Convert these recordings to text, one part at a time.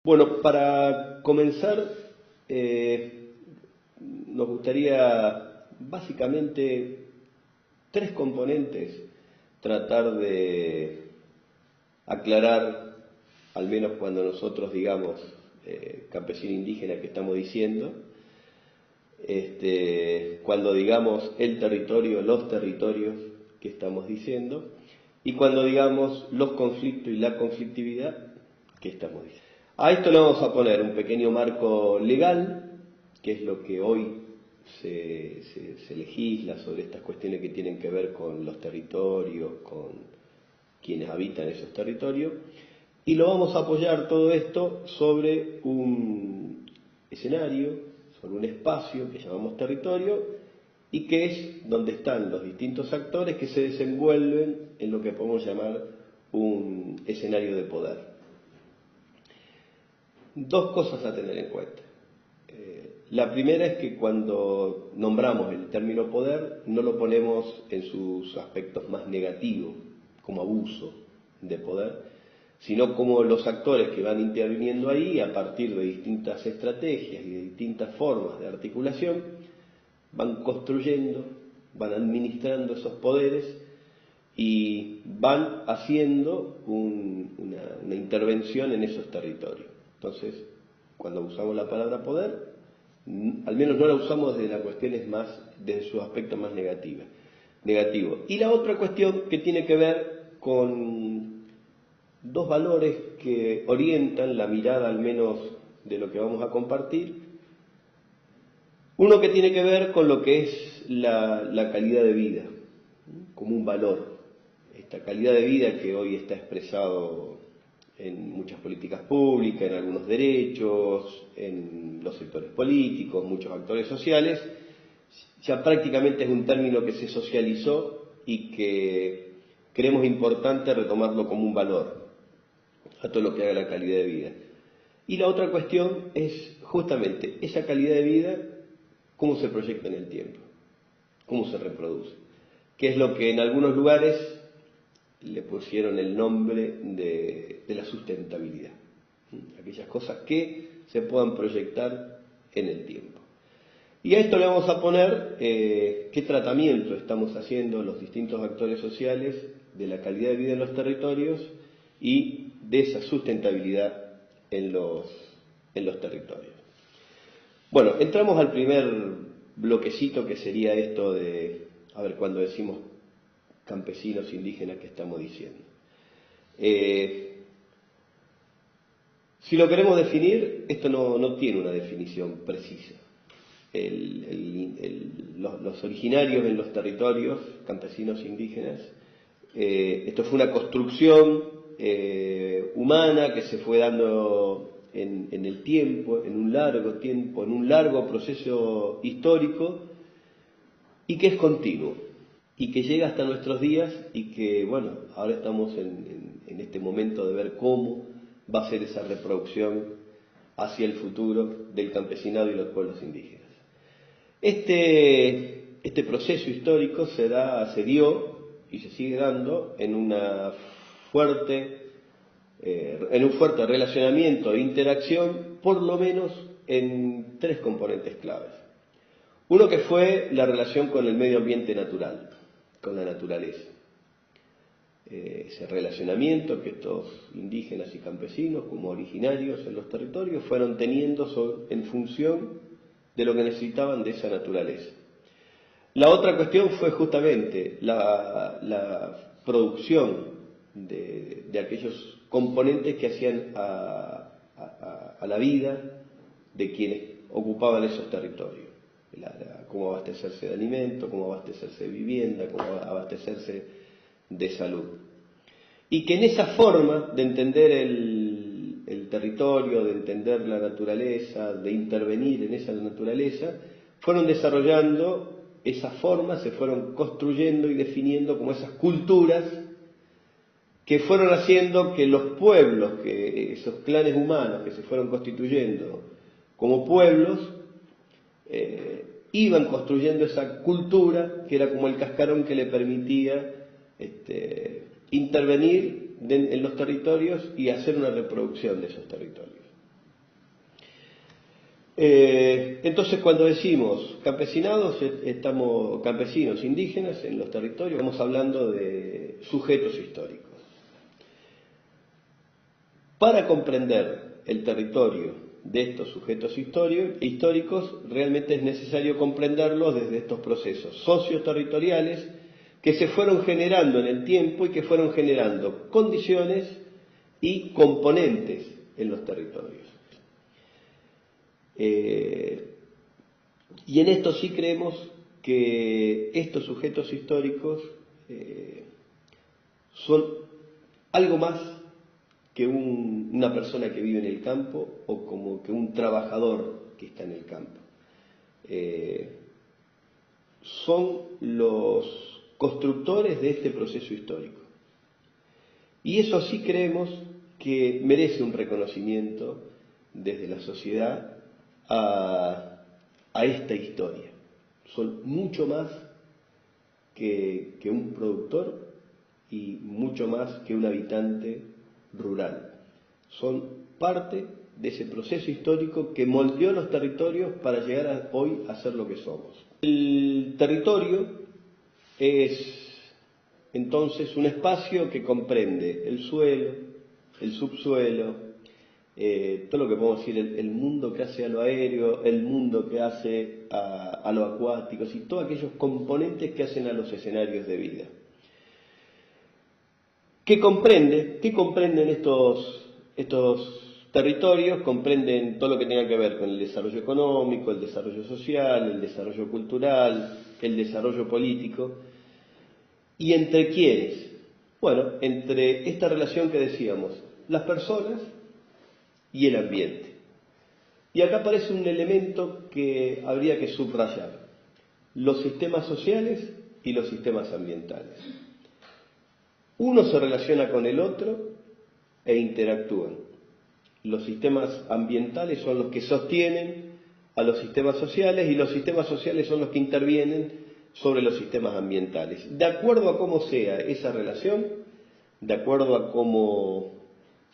Bueno, para comenzar, nos gustaría básicamente tres componentes tratar de aclarar, al menos cuando nosotros digamos campesino indígena que estamos diciendo, cuando digamos el territorio, los territorios que estamos diciendo, y cuando digamos los conflictos y la conflictividad que estamos diciendo. A esto le vamos a poner un pequeño marco legal, que es lo que hoy se legisla sobre estas cuestiones que tienen que ver con los territorios, con quienes habitan esos territorios, y lo vamos a apoyar todo esto sobre un escenario, sobre un espacio que llamamos territorio, y que es donde están los distintos actores que se desenvuelven en lo que podemos llamar un escenario de poder. Dos cosas a tener en cuenta. La primera es que cuando nombramos el término poder, no lo ponemos en sus aspectos más negativos, como abuso de poder, sino como los actores que van interviniendo ahí a partir de distintas estrategias y de distintas formas de articulación, van construyendo, van administrando esos poderes y van haciendo una intervención en esos territorios. Entonces, cuando usamos la palabra poder, al menos no la usamos desde las cuestiones más, desde su aspecto más negativo. Y la otra cuestión que tiene que ver con dos valores que orientan la mirada, al menos de lo que vamos a compartir. Uno que tiene que ver con lo que es la calidad de vida, como un valor. Esta calidad de vida que hoy está expresado en muchas políticas públicas, en algunos derechos, en los sectores políticos, muchos actores sociales, ya prácticamente es un término que se socializó y que creemos importante retomarlo como un valor a todo lo que haga la calidad de vida. Y la otra cuestión es justamente esa calidad de vida, cómo se proyecta en el tiempo, cómo se reproduce, que es lo que en algunos lugares le pusieron el nombre de la sustentabilidad, aquellas cosas que se puedan proyectar en el tiempo. Y a esto le vamos a poner qué tratamiento estamos haciendo los distintos actores sociales de la calidad de vida en los territorios y de esa sustentabilidad en los territorios. Bueno, entramos al primer bloquecito, que sería esto de, a ver, cuando decimos campesinos indígenas, ¿qué estamos diciendo? Si lo queremos definir, esto no tiene una definición precisa. Los originarios en los territorios, campesinos indígenas, esto fue una construcción humana que se fue dando en el tiempo, en un largo tiempo, en un largo proceso histórico, y que es continuo, y que llega hasta nuestros días, y que, bueno, ahora estamos en este momento de ver cómo va a ser esa reproducción hacia el futuro del campesinado y los pueblos indígenas. Este proceso histórico se dio y se sigue dando en un fuerte relacionamiento e interacción, por lo menos en tres componentes claves. Uno que fue la relación con el medio ambiente natural, con la naturaleza. Ese relacionamiento que estos indígenas y campesinos, como originarios en los territorios, fueron teniendo en función de lo que necesitaban de esa naturaleza. La otra cuestión fue justamente la producción de aquellos componentes que hacían a la vida de quienes ocupaban esos territorios. Cómo abastecerse de alimento, cómo abastecerse de vivienda, cómo abastecerse de salud. Y que en esa forma de entender el territorio, de entender la naturaleza, de intervenir en esa naturaleza, fueron desarrollando esas formas, se fueron construyendo y definiendo como esas culturas que fueron haciendo que los pueblos, que esos clanes humanos que se fueron constituyendo como pueblos, iban construyendo esa cultura que era como el cascarón que le permitía intervenir en los territorios y hacer una reproducción de esos territorios. Entonces, cuando decimos campesinados, estamos campesinos indígenas en los territorios, estamos hablando de sujetos históricos. Para comprender el territorio de estos sujetos históricos, realmente es necesario comprenderlos desde estos procesos socioterritoriales que se fueron generando en el tiempo y que fueron generando condiciones y componentes en los territorios. Y en esto sí creemos que estos sujetos históricos son algo más que una persona que vive en el campo o como que un trabajador que está en el campo. Son los constructores de este proceso histórico. Y eso sí creemos que merece un reconocimiento desde la sociedad a esta historia. Son mucho más que un productor y mucho más que un habitante rural. Son parte de ese proceso histórico que moldeó los territorios para llegar hoy a ser lo que somos. El territorio es entonces un espacio que comprende el suelo, el subsuelo, todo lo que podemos decir, el mundo que hace a lo aéreo, el mundo que hace a lo acuático, y todos aquellos componentes que hacen a los escenarios de vida. ¿Qué comprenden estos territorios? Comprenden todo lo que tenga que ver con el desarrollo económico, el desarrollo social, el desarrollo cultural, el desarrollo político. ¿Y entre quiénes? Bueno, entre esta relación que decíamos, las personas y el ambiente. Y acá aparece un elemento que habría que subrayar: los sistemas sociales y los sistemas ambientales. Uno se relaciona con el otro e interactúan. Los sistemas ambientales son los que sostienen a los sistemas sociales y los sistemas sociales son los que intervienen sobre los sistemas ambientales. De acuerdo a cómo sea esa relación, de acuerdo a cómo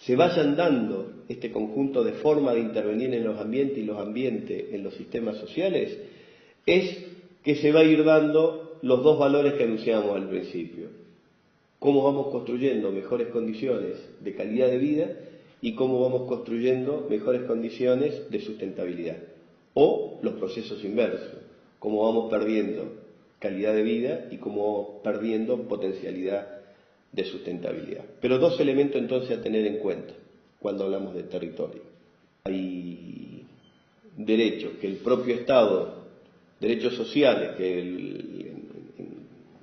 se vayan dando este conjunto de formas de intervenir en los ambientes y los ambientes en los sistemas sociales, es que se va a ir dando los dos valores que anunciamos al principio: cómo vamos construyendo mejores condiciones de calidad de vida y cómo vamos construyendo mejores condiciones de sustentabilidad. O los procesos inversos, cómo vamos perdiendo calidad de vida y cómo vamos perdiendo potencialidad de sustentabilidad. Pero dos elementos entonces a tener en cuenta cuando hablamos de territorio. Hay derechos que el propio Estado, derechos sociales, que en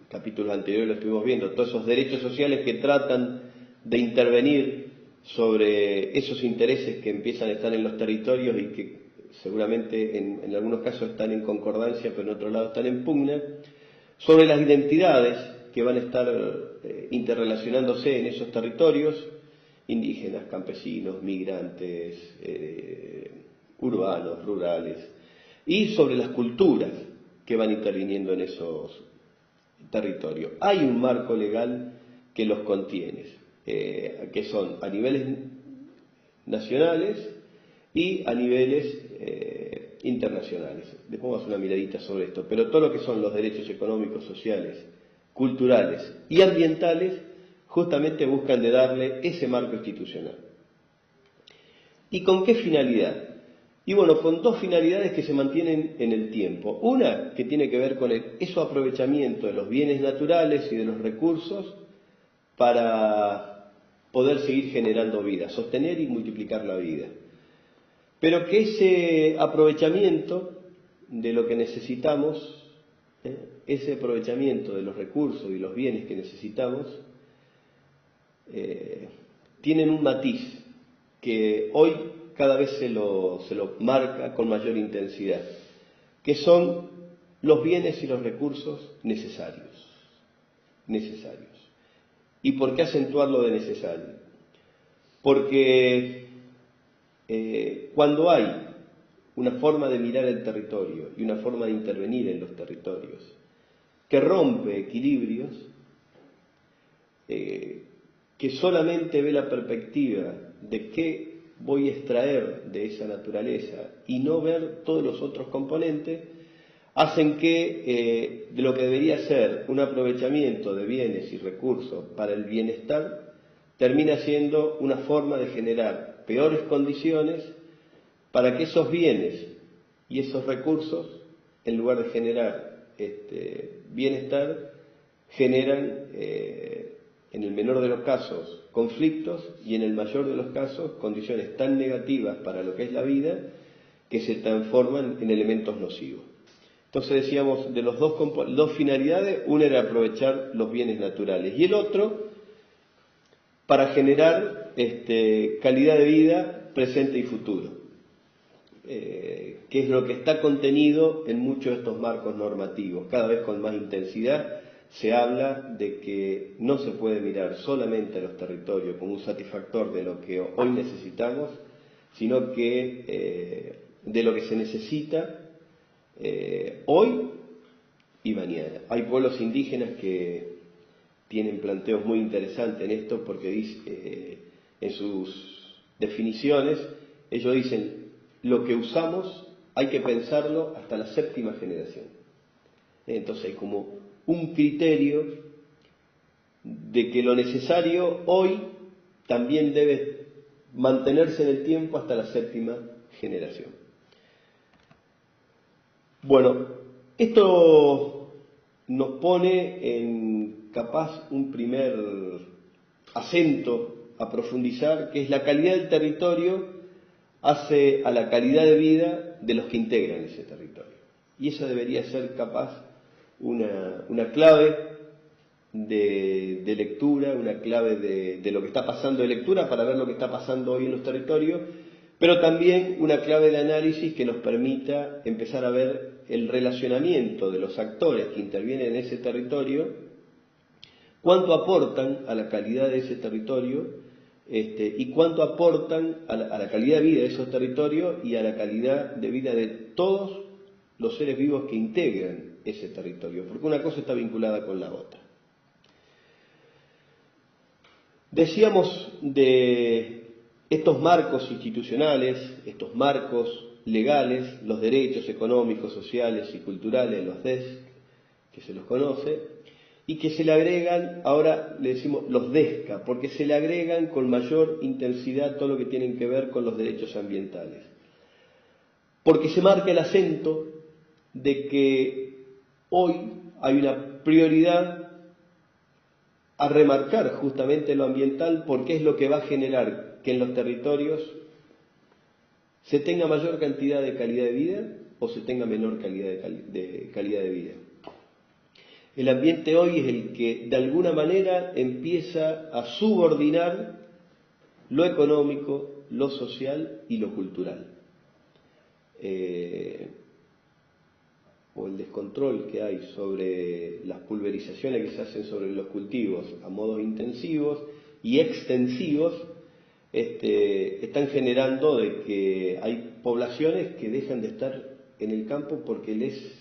capítulos anteriores lo estuvimos viendo, todos esos derechos sociales que tratan de intervenir sobre esos intereses que empiezan a estar en los territorios y que seguramente en algunos casos están en concordancia, pero en otros lados están en pugna, sobre las identidades que van a estar interrelacionándose en esos territorios, indígenas, campesinos, migrantes, urbanos, rurales, y sobre las culturas que van interviniendo en esos territorios. Hay un marco legal que los contiene, que son a niveles nacionales y a niveles internacionales. Después vamos a hacer una miradita sobre esto, pero todo lo que son los derechos económicos, sociales, culturales y ambientales justamente buscan de darle ese marco institucional. ¿Y con qué finalidad? Y bueno, con dos finalidades que se mantienen en el tiempo. Una que tiene que ver con ese aprovechamiento de los bienes naturales y de los recursos para poder seguir generando vida, sostener y multiplicar la vida. Pero que ese aprovechamiento de lo que necesitamos, ese aprovechamiento de los recursos y los bienes que necesitamos, tienen un matiz que hoy cada vez se lo marca con mayor intensidad, que son los bienes y los recursos necesarios. ¿Y por qué acentuarlo de necesario? Porque cuando hay una forma de mirar el territorio y una forma de intervenir en los territorios que rompe equilibrios, que solamente ve la perspectiva de qué voy a extraer de esa naturaleza y no ver todos los otros componentes, hacen que de lo que debería ser un aprovechamiento de bienes y recursos para el bienestar, termina siendo una forma de generar peores condiciones para que esos bienes y esos recursos, en lugar de generar bienestar, generan, en el menor de los casos, conflictos y en el mayor de los casos, condiciones tan negativas para lo que es la vida que se transforman en elementos nocivos. Entonces decíamos, de los dos finalidades, una era aprovechar los bienes naturales y el otro para generar calidad de vida presente y futuro, que es lo que está contenido en muchos de estos marcos normativos. Cada vez con más intensidad se habla de que no se puede mirar solamente a los territorios como un satisfactor de lo que hoy necesitamos, sino que de lo que se necesita hoy y mañana. Hay pueblos indígenas que tienen planteos muy interesantes en esto porque dice, en sus definiciones ellos dicen lo que usamos hay que pensarlo hasta la 7ª generación. Entonces hay como un criterio de que lo necesario hoy también debe mantenerse en el tiempo hasta la 7ª generación. Bueno, esto nos pone en capaz un primer acento a profundizar, que es la calidad del territorio hace a la calidad de vida de los que integran ese territorio. Y esa debería ser capaz una clave de lectura, una clave de lo que está pasando de lectura para ver lo que está pasando hoy en los territorios, pero también una clave de análisis que nos permita empezar a ver el relacionamiento de los actores que intervienen en ese territorio, cuánto aportan a la calidad de ese territorio y cuánto aportan a la calidad de vida de esos territorios y a la calidad de vida de todos los seres vivos que integran ese territorio, porque una cosa está vinculada con la otra. Decíamos de estos marcos institucionales, estos marcos legales, los derechos económicos, sociales y culturales, los DESC, que se los conoce, y que se le agregan, ahora le decimos los DESCA, porque se le agregan con mayor intensidad todo lo que tienen que ver con los derechos ambientales. Porque se marca el acento de que hoy hay una prioridad a remarcar justamente lo ambiental porque es lo que va a generar que en los territorios se tenga mayor cantidad de calidad de vida o se tenga menor calidad de calidad de vida. El ambiente hoy es el que de alguna manera empieza a subordinar lo económico, lo social y lo cultural. O el descontrol que hay sobre las pulverizaciones que se hacen sobre los cultivos a modos intensivos y extensivos, están generando de que hay poblaciones que dejan de estar en el campo porque les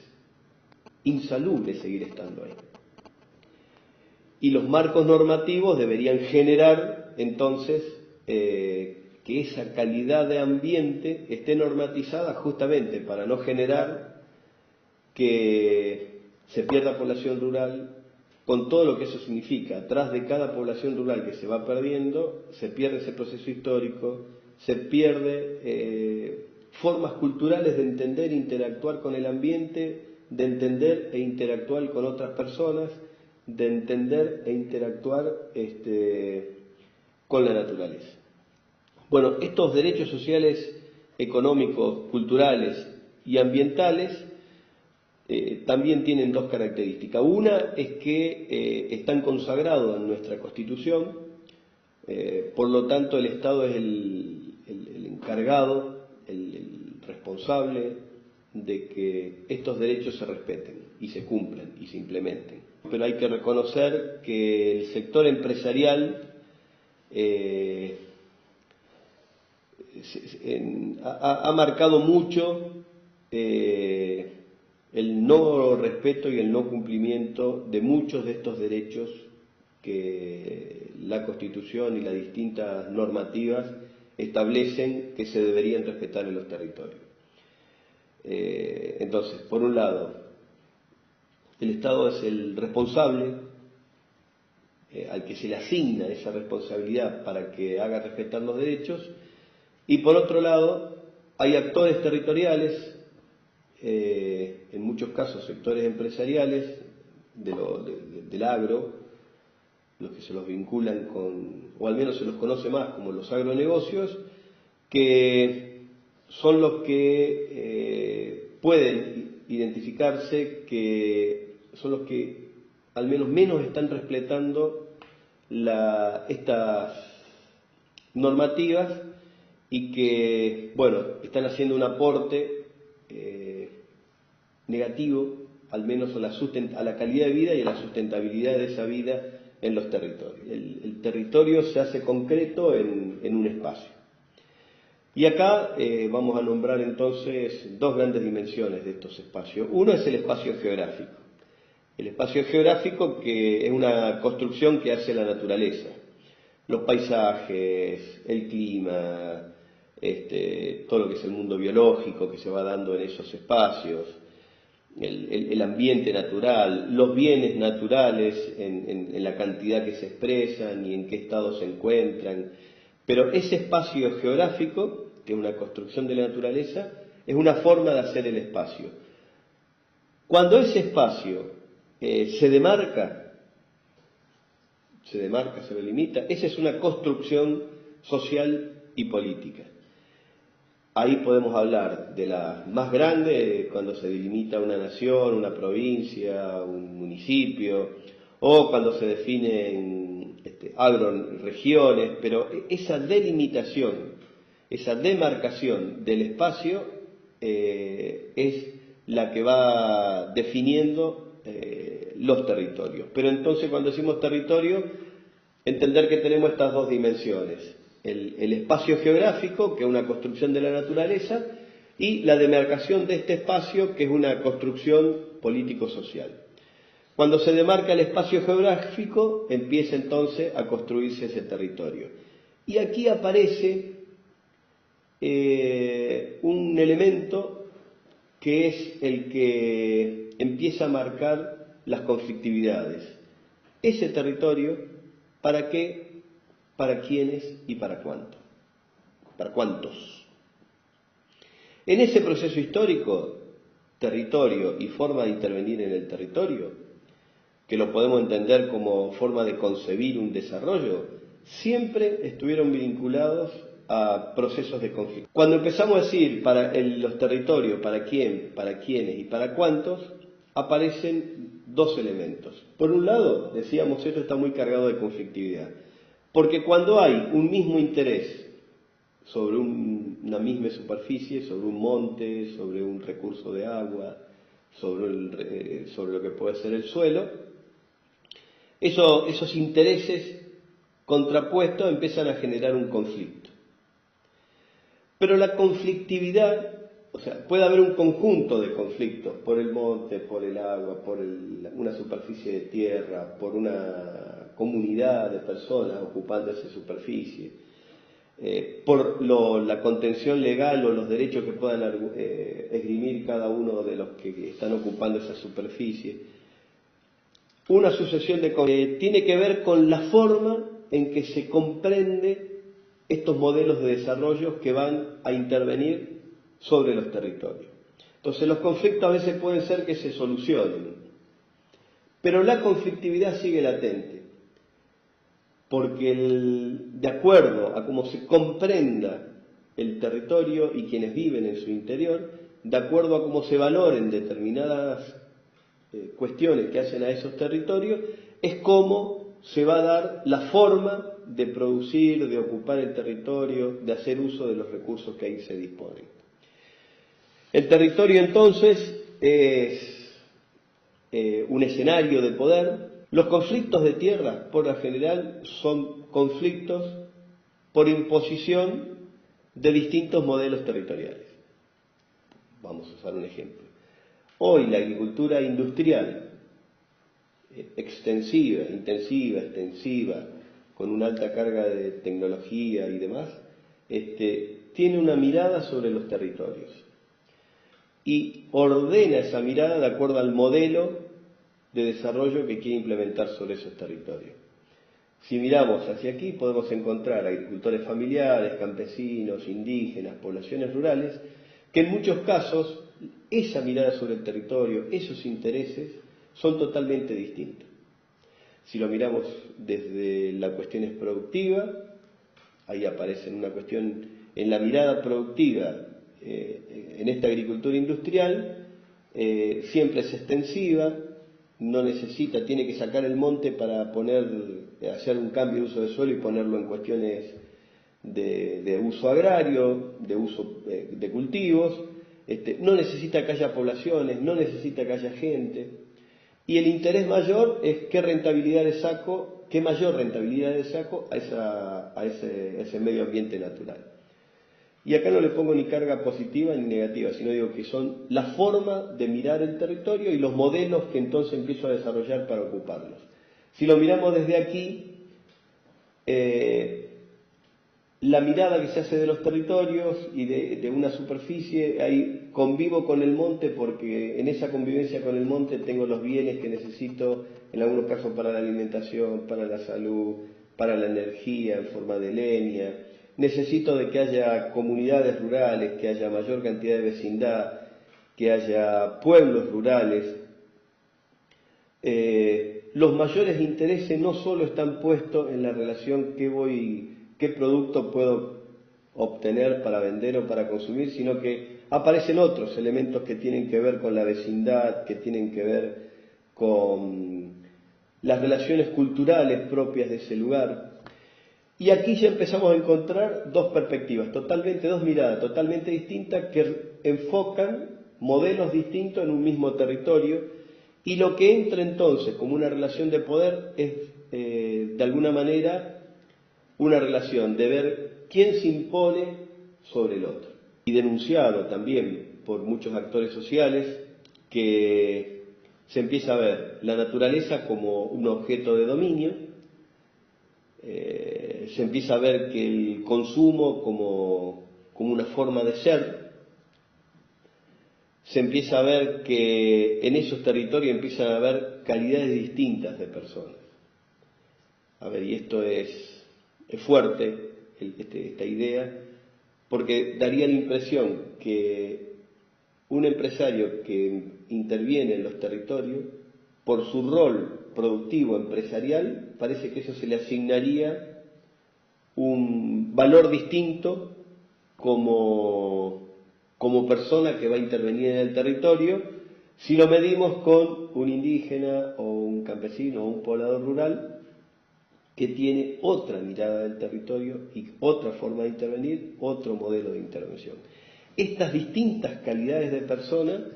insalubre seguir estando ahí. Y los marcos normativos deberían generar entonces que esa calidad de ambiente esté normatizada justamente para no generar que se pierda población rural, con todo lo que eso significa. Atrás de cada población rural que se va perdiendo, se pierde ese proceso histórico, se pierde formas culturales de entender e interactuar con el ambiente, de entender e interactuar con otras personas, de entender e interactuar con la naturaleza. Bueno, estos derechos sociales, económicos, culturales y ambientales también tienen dos características. Una es que están consagrados en nuestra Constitución, por lo tanto el Estado es el encargado, el responsable de que estos derechos se respeten y se cumplan y se implementen. Pero hay que reconocer que el sector empresarial ha marcado mucho el no respeto y el no cumplimiento de muchos de estos derechos que la Constitución y las distintas normativas establecen que se deberían respetar en los territorios. Entonces, por un lado, el Estado es el responsable al que se le asigna esa responsabilidad para que haga respetar los derechos, y por otro lado, hay actores territoriales, en muchos casos sectores empresariales del agro, los que se los vinculan con, o al menos se los conoce más como los agronegocios, que son los que pueden identificarse, que son los que al menos están respetando estas normativas y que, bueno, están haciendo un aporte negativo, al menos a la calidad de vida y a la sustentabilidad de esa vida en los territorios. El territorio se hace concreto en un espacio. Y acá vamos a nombrar entonces dos grandes dimensiones de estos espacios. Uno es el espacio geográfico. El espacio geográfico, que es una construcción que hace la naturaleza. Los paisajes, el clima, todo lo que es el mundo biológico que se va dando en esos espacios, el ambiente natural, los bienes naturales en la cantidad que se expresan y en qué estado se encuentran. Pero ese espacio geográfico, que es una construcción de la naturaleza, es una forma de hacer el espacio. Cuando ese espacio se demarca, se delimita, esa es una construcción social y política. Ahí podemos hablar de la más grande, cuando se delimita una nación, una provincia, un municipio, o cuando se definen agroregiones, pero esa delimitación, esa demarcación del espacio es la que va definiendo los territorios. Pero entonces, cuando decimos territorio, entender que tenemos estas dos dimensiones: el espacio geográfico, que es una construcción de la naturaleza, y la demarcación de este espacio, que es una construcción político-social. Cuando se demarca el espacio geográfico, empieza entonces a construirse ese territorio. Y aquí aparece un elemento que es el que empieza a marcar las conflictividades. Ese territorio, ¿para qué? ¿Para quiénes y para cuánto? ¿Para cuántos? En ese proceso histórico, territorio y forma de intervenir en el territorio, que lo podemos entender como forma de concebir un desarrollo, siempre estuvieron vinculados a procesos de conflicto. Cuando empezamos a decir los territorios, para quién, para quiénes y para cuántos, aparecen dos elementos. Por un lado, decíamos, esto está muy cargado de conflictividad, porque cuando hay un mismo interés sobre una misma superficie, sobre un monte, sobre un recurso de agua, sobre lo que puede ser el suelo, esos intereses contrapuestos empiezan a generar un conflicto. Pero la conflictividad, o sea, puede haber un conjunto de conflictos por el monte, por el agua, por una superficie de tierra, por una comunidad de personas ocupando esa superficie, por la contención legal o los derechos que puedan esgrimir cada uno de los que están ocupando esa superficie. Una sucesión de tiene que ver con la forma en que se comprende estos modelos de desarrollo que van a intervenir sobre los territorios. Entonces los conflictos a veces pueden ser que se solucionen, pero la conflictividad sigue latente, porque de acuerdo a cómo se comprenda el territorio y quienes viven en su interior, de acuerdo a cómo se valoren determinadas cuestiones que hacen a esos territorios, es cómo se va a dar la forma de producir, de ocupar el territorio, de hacer uso de los recursos que ahí se disponen. El territorio entonces es un escenario de poder. Los conflictos de tierra, por lo general, son conflictos por imposición de distintos modelos territoriales. Vamos a usar un ejemplo. Hoy la agricultura industrial, intensiva, extensiva, con una alta carga de tecnología y demás, tiene una mirada sobre los territorios y ordena esa mirada de acuerdo al modelo de desarrollo que quiere implementar sobre esos territorios. Si miramos hacia aquí podemos encontrar agricultores familiares, campesinos, indígenas, poblaciones rurales, que en muchos casos esa mirada sobre el territorio, esos intereses, son totalmente distintos. Si lo miramos desde la cuestión productiva, ahí aparece una cuestión en la mirada productiva, en esta agricultura industrial, siempre es extensiva, no necesita, tiene que sacar el monte para hacer un cambio de uso de suelo y ponerlo en cuestiones de uso agrario, de uso de cultivos, no necesita que haya poblaciones, no necesita que haya gente, y el interés mayor es qué mayor rentabilidad le saco a ese medio ambiente natural. Y acá no le pongo ni carga positiva ni negativa, sino digo que son la forma de mirar el territorio y los modelos que entonces empiezo a desarrollar para ocuparlos. Si lo miramos desde aquí, la mirada que se hace de los territorios y de una superficie, ahí convivo con el monte porque en esa convivencia con el monte tengo los bienes que necesito, en algunos casos para la alimentación, para la salud, para la energía en forma de leña. Necesito de que haya comunidades rurales, que haya mayor cantidad de vecindad, que haya pueblos rurales. Los mayores intereses no solo están puestos en la relación qué producto puedo obtener para vender o para consumir, sino que aparecen otros elementos que tienen que ver con la vecindad, que tienen que ver con las relaciones culturales propias de ese lugar. Y aquí ya empezamos a encontrar dos perspectivas, dos miradas totalmente distintas que enfocan modelos distintos en un mismo territorio, y lo que entra entonces como una relación de poder es, de alguna manera, una relación de ver quién se impone sobre el otro. Y denunciado también por muchos actores sociales que se empieza a ver la naturaleza como un objeto de dominio, se empieza a ver que el consumo como una forma de ser, se empieza a ver que en esos territorios empiezan a haber calidades distintas de personas. A ver, y esto es fuerte, esta idea, porque daría la impresión que un empresario que interviene en los territorios, por su rol productivo empresarial, parece que eso se le asignaría un valor distinto como persona que va a intervenir en el territorio, si lo medimos con un indígena o un campesino o un poblador rural que tiene otra mirada del territorio y otra forma de intervenir, otro modelo de intervención. Estas distintas calidades de persona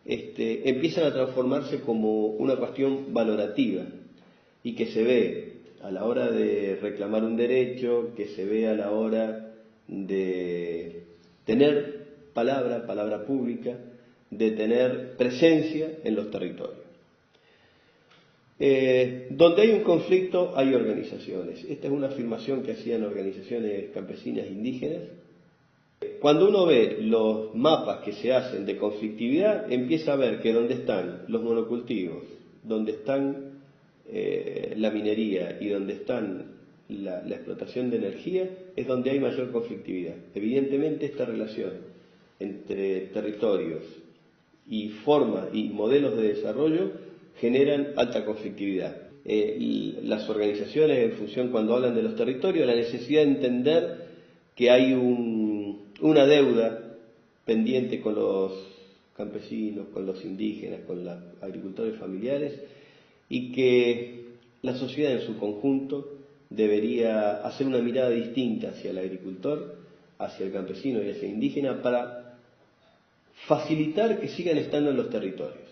empiezan a transformarse como una cuestión valorativa y que se ve a la hora de reclamar un derecho, que se ve a la hora de tener palabra pública, de tener presencia en los territorios. Donde hay un conflicto hay organizaciones. Esta es una afirmación que hacían organizaciones campesinas indígenas. Cuando uno ve los mapas que se hacen de conflictividad, empieza a ver que donde están los monocultivos, donde están la minería y donde están la explotación de energía, es donde hay mayor conflictividad. Evidentemente esta relación entre territorios y formas y modelos de desarrollo generan alta conflictividad. Las organizaciones, en función, cuando hablan de los territorios, la necesidad de entender que hay una deuda pendiente con los campesinos, con los indígenas, con los agricultores familiares, y que la sociedad en su conjunto debería hacer una mirada distinta hacia el agricultor, hacia el campesino y hacia el indígena para facilitar que sigan estando en los territorios.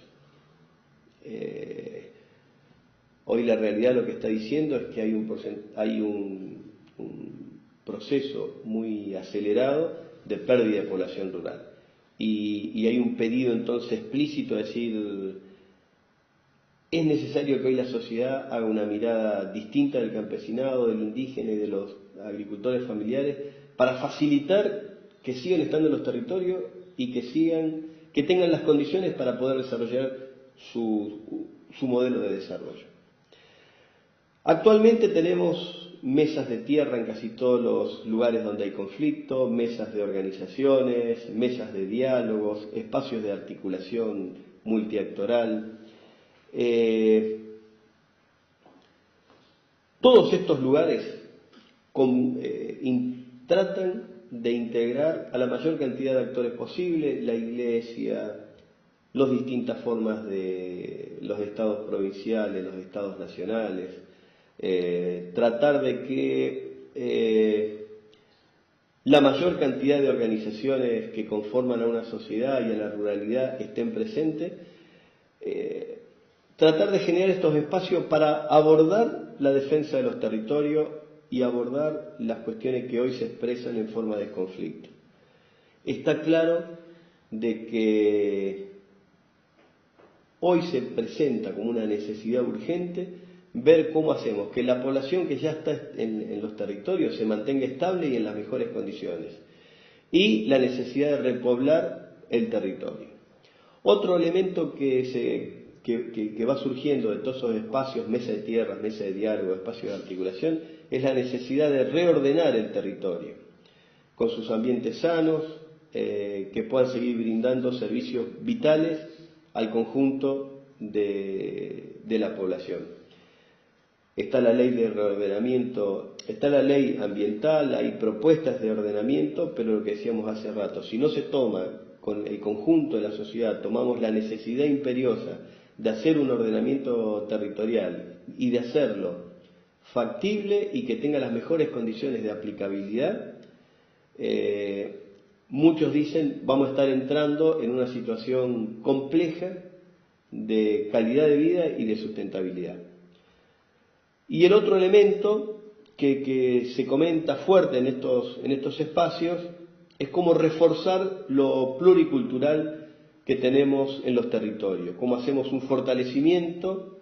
Hoy la realidad lo que está diciendo es que hay un proceso muy acelerado de pérdida de población rural y hay un pedido entonces explícito de decir es necesario que hoy la sociedad haga una mirada distinta del campesinado, del indígena y de los agricultores familiares para facilitar que sigan estando en los territorios y que tengan las condiciones para poder desarrollar su modelo de desarrollo. Actualmente tenemos mesas de tierra en casi todos los lugares donde hay conflicto, mesas de organizaciones, mesas de diálogos, espacios de articulación multiactoral. Todos estos lugares tratan de integrar a la mayor cantidad de actores posible, la Iglesia, las distintas formas de los estados provinciales, los estados nacionales, tratar de que la mayor cantidad de organizaciones que conforman a una sociedad y a la ruralidad estén presentes, tratar de generar estos espacios para abordar la defensa de los territorios y abordar las cuestiones que hoy se expresan en forma de conflicto. Está claro de que hoy se presenta como una necesidad urgente ver cómo hacemos que la población que ya está en los territorios se mantenga estable y en las mejores condiciones, y la necesidad de repoblar el territorio. Otro elemento que va surgiendo de todos esos espacios, mesa de tierra, mesa de diálogo, espacios de articulación, es la necesidad de reordenar el territorio, con sus ambientes sanos, que puedan seguir brindando servicios vitales al conjunto de la población. Está la ley de reordenamiento, está la ley ambiental, hay propuestas de ordenamiento, pero lo que decíamos hace rato, si no se toma con el conjunto de la sociedad, tomamos la necesidad imperiosa de hacer un ordenamiento territorial y de hacerlo factible y que tenga las mejores condiciones de aplicabilidad, muchos dicen vamos a estar entrando en una situación compleja de calidad de vida y de sustentabilidad. Y el otro elemento que se comenta fuerte en estos espacios es cómo reforzar lo pluricultural que tenemos en los territorios, cómo hacemos un fortalecimiento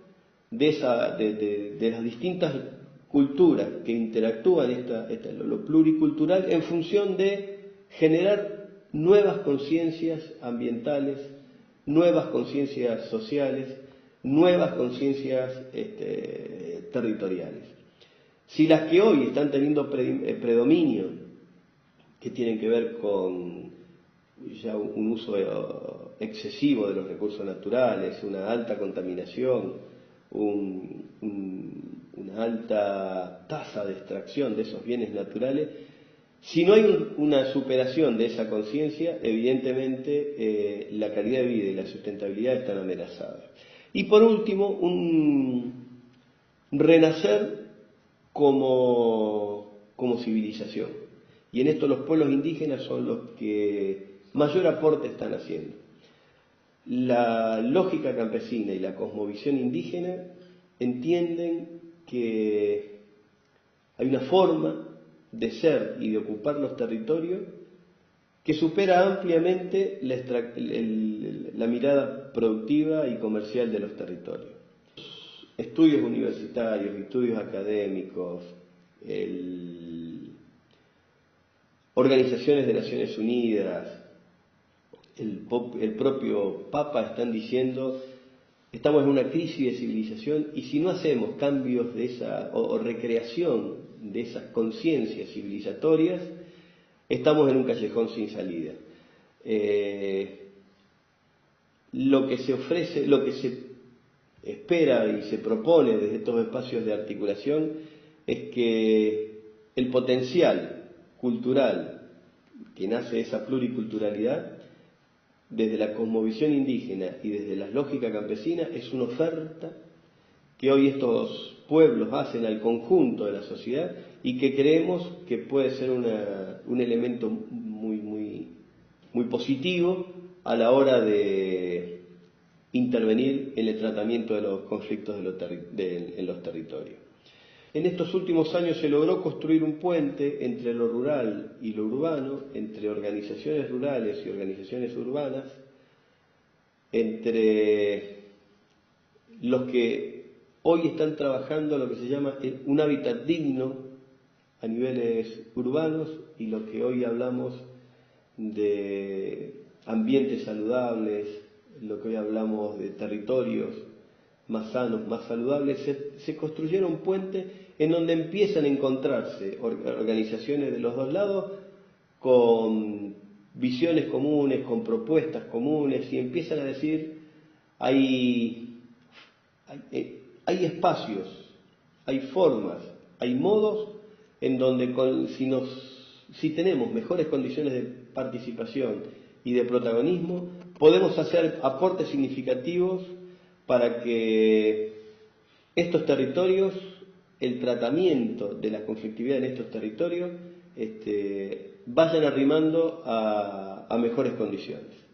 de las distintas culturas que interactúan, lo pluricultural, en función de generar nuevas conciencias ambientales, nuevas conciencias sociales, nuevas conciencias territoriales. Si las que hoy están teniendo predominio, que tienen que ver con ya un uso excesivo de los recursos naturales, una alta contaminación, una alta tasa de extracción de esos bienes naturales, si no hay una superación de esa conciencia, evidentemente la calidad de vida y la sustentabilidad están amenazadas. Y por último, un renacer como civilización. Y en esto los pueblos indígenas son los que mayor aporte están haciendo. La lógica campesina y la cosmovisión indígena entienden que hay una forma de ser y de ocupar los territorios que supera ampliamente la mirada productiva y comercial de los territorios. Estudios universitarios, estudios académicos, organizaciones de Naciones Unidas, el propio Papa están diciendo, estamos en una crisis de civilización y si no hacemos cambios de o recreación de esas conciencias civilizatorias, estamos en un callejón sin salida. Lo que se ofrece, lo que se espera y se propone desde estos espacios de articulación es que el potencial cultural que nace de esa pluriculturalidad, desde la cosmovisión indígena y desde la lógica campesina, es una oferta que hoy estos pueblos hacen al conjunto de la sociedad y que creemos que puede ser un elemento muy positivo a la hora de intervenir en el tratamiento de los conflictos en los territorios. En estos últimos años se logró construir un puente entre lo rural y lo urbano, entre organizaciones rurales y organizaciones urbanas, entre los que hoy están trabajando lo que se llama un hábitat digno a niveles urbanos, y lo que hoy hablamos de ambientes saludables, lo que hoy hablamos de territorios más sanos, más saludables, se construyeron puentes en donde empiezan a encontrarse organizaciones de los dos lados con visiones comunes, con propuestas comunes, y empiezan a decir, hay espacios, hay formas, hay modos en donde si tenemos mejores condiciones de participación y de protagonismo, podemos hacer aportes significativos para que estos territorios, el tratamiento de la conflictividad en estos territorios, vayan arrimando a mejores condiciones.